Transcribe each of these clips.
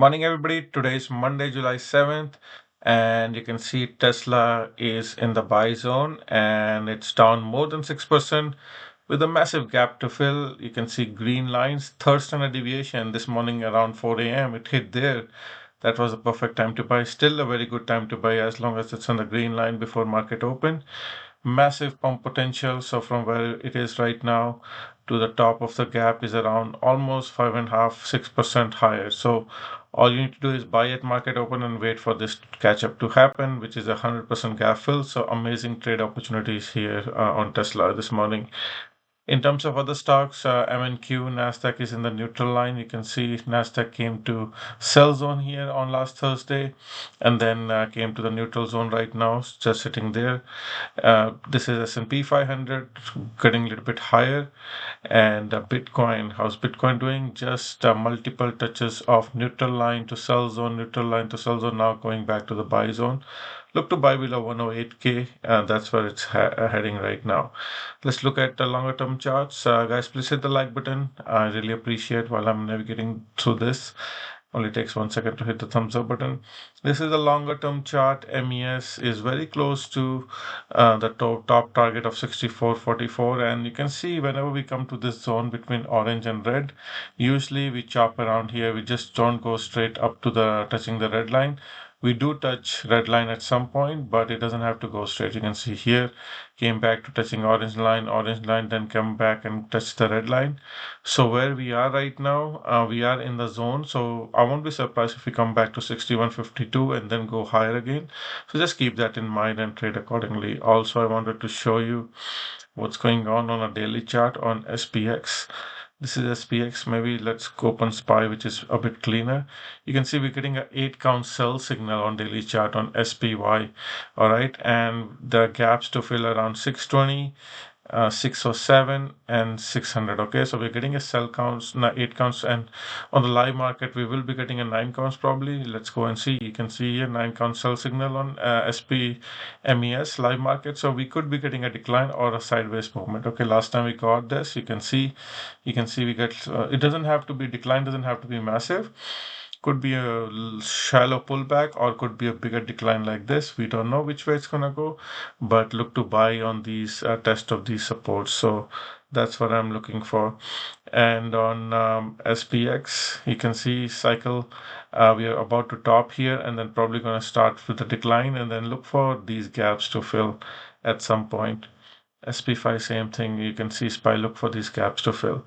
Morning, everybody. Today is Monday, July 7th, and you can see Tesla is in the buy zone and it's down more than 6% with a massive gap to fill. You can see green lines, third standard deviation this morning around 4 a.m. It hit there. That was a perfect time to buy. Still a very good time to buy as long as it's on the green line before market open. Massive pump potential. So from where it is right now to the top of the gap is around almost 5.5–6% higher. So all you need to do is buy at market open and wait for this catch up to happen, which is 100% gap fill. So amazing trade opportunities here on Tesla this morning. In terms of other stocks, MNQ, Nasdaq is in the neutral line. You can see Nasdaq came to sell zone here on last Thursday and then came to the neutral zone right now, just sitting there. This is S&P 500 getting a little bit higher. And Bitcoin, how's Bitcoin doing? Just multiple touches of neutral line to sell zone, neutral line to sell zone, now going back to the buy zone. Look to buy below 108K. That's where it's heading right now. Let's look at the longer term charts. Guys, please hit the like button. I really appreciate while I'm navigating through this. Only takes 1 second to hit the thumbs up button. This is a longer term chart. MES is very close to the top target of 64.44. And you can see whenever we come to this zone between orange and red, usually we chop around here. We just don't go straight up to the touching the red line. We do touch red line at some point, but it doesn't have to go straight. You can see here, came back to touching orange line, then come back and touch the red line. So where we are right now, we are in the zone. So I won't be surprised if we come back to 61.52 and then go higher again. So just keep that in mind and trade accordingly. Also, I wanted to show you what's going on a daily chart on SPX. This is SPX. Maybe let's go open SPY, which is a bit cleaner. You can see we're getting an 8-count sell signal on daily chart on SPY. All right. And the gaps to fill around 620, 607 and 600. Okay, so we're getting a sell counts, 8 counts, and on the live market we will be getting a 9 counts probably. Let's go and see. You can see here 9 count sell signal on SPMES live market. So we could be getting a decline or a sideways movement. Okay, last time we got this, you can see we get it doesn't have to be decline, doesn't have to be massive. Could be a shallow pullback or could be a bigger decline like this. We don't know which way it's gonna go, but look to buy on these test of these supports. So that's what I'm looking for. And on SPX, you can see cycle. We are about to top here and then probably going to start with a decline and then look for these gaps to fill at some point. SP5, same thing. You can see SPY, look for these gaps to fill.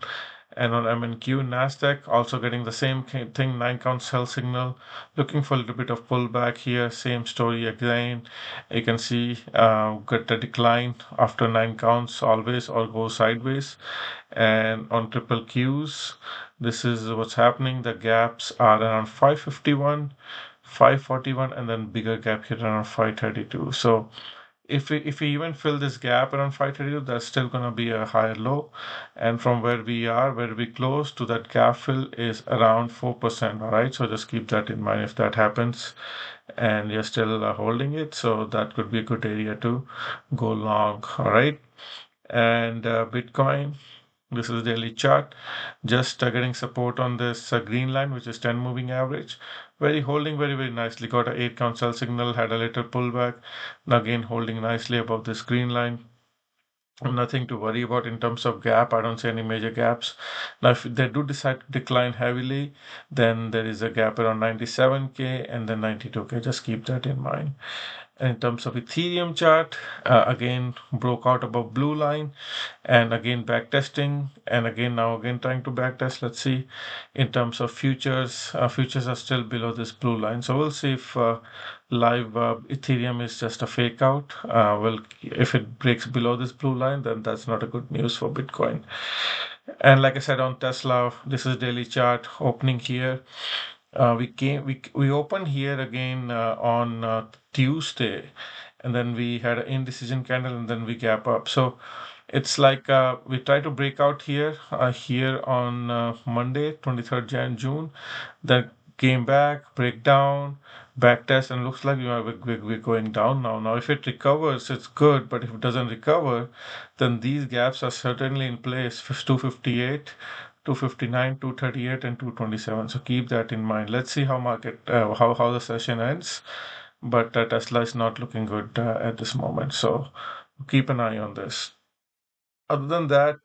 And on MNQ, Nasdaq also getting the same thing, 9 count sell signal, looking for a little bit of pullback here. Same story again. You can see get the decline after 9 counts always or go sideways. And on triple Qs, this is what's happening. The gaps are around 551, 541, and then bigger gap here around 532. So if we even fill this gap around 532, that's still going to be a higher low. And from where we close to that gap fill is around 4%. All right, so just keep that in mind if that happens and you're still holding it. So that could be a good area to go long. All right, and Bitcoin. This is daily chart, just getting support on this green line, which is 10 moving average. Holding very nicely. Got a 8 count sell signal, had a little pullback. Now again holding nicely above this green line. Nothing to worry about in terms of gap. I don't see any major gaps. Now, if they do decide to decline heavily, then there is a gap around 97K and then 92K. Just keep that in mind. In terms of Ethereum chart, again broke out above blue line and again back testing and again trying to back test. Let's see. In terms of futures, futures are still below this blue line, so we'll see if live Ethereum is just a fake out. Well, if it breaks below this blue line, then that's not a good news for Bitcoin. And like I said on Tesla, this is daily chart opening here. We opened here again on Tuesday, and then we had an indecision candle, and then we gap up. So it's like we try to break out here on Monday, 23rd June, then came back, break down, back test, and looks like we're going down now. Now, if it recovers, it's good, but if it doesn't recover, then these gaps are certainly in place. 258 259, 238, and 227. So keep that in mind. Let's see how how the session ends. But Tesla is not looking good at this moment. So keep an eye on this. Other than that,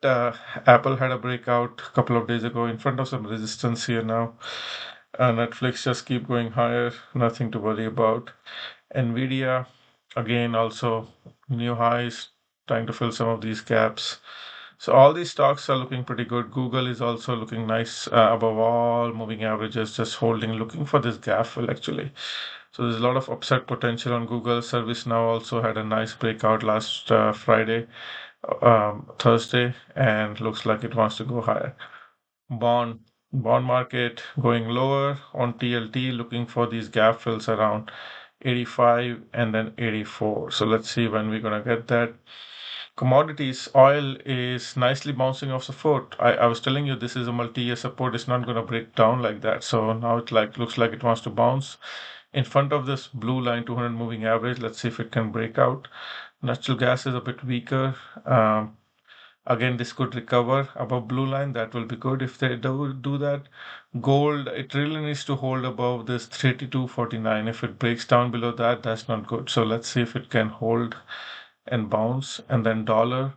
Apple had a breakout a couple of days ago in front of some resistance here now. Netflix just keep going higher, nothing to worry about. nvda, again, also new highs, trying to fill some of these gaps. So all these stocks are looking pretty good. Google is also looking nice above all moving averages, just holding, looking for this gap fill actually. So there's a lot of upside potential on Google. ServiceNow also had a nice breakout last Thursday, and looks like it wants to go higher. Bond market going lower on TLT, looking for these gap fills around 85 and then 84. So let's see when we're gonna get that. Commodities, oil is nicely bouncing off support. I was telling you this is a multi-year support. It's not gonna break down like that. So now it looks like it wants to bounce in front of this blue line 200 moving average. Let's see if it can break out. Natural gas is a bit weaker. Again, this could recover above blue line. That will be good if they do that. Gold, it really needs to hold above this 32.49. If it breaks down below that, that's not good. So let's see if it can hold and bounce. And then dollar,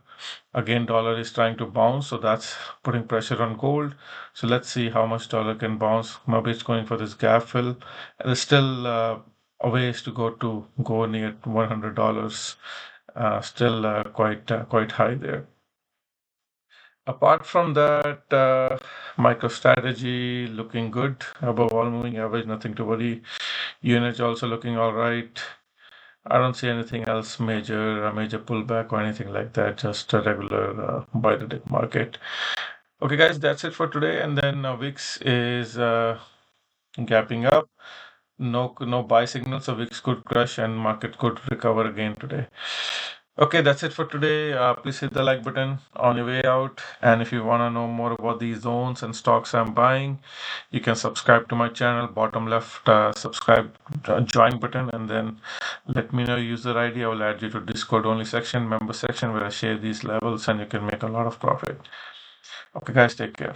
again, dollar is trying to bounce, so that's putting pressure on gold. So let's see how much dollar can bounce. Maybe it's going for this gap fill. And there's still a ways to go near $100. Still quite high there. Apart from that, MicroStrategy looking good above all moving average, nothing to worry. UNH also looking all right. I don't see anything else a major pullback or anything like that. Just a regular buy the dip market. Okay, guys, that's it for today. And then VIX is gapping up. No buy signals, so VIX could crash and market could recover again today. Okay, that's it for today. Please hit the like button on your way out. And if you want to know more about these zones and stocks I'm buying, you can subscribe to my channel. Bottom left, subscribe, join button, and then let me know your user ID. I will add you to Discord only section, member section, where I share these levels and you can make a lot of profit. Okay, guys, take care.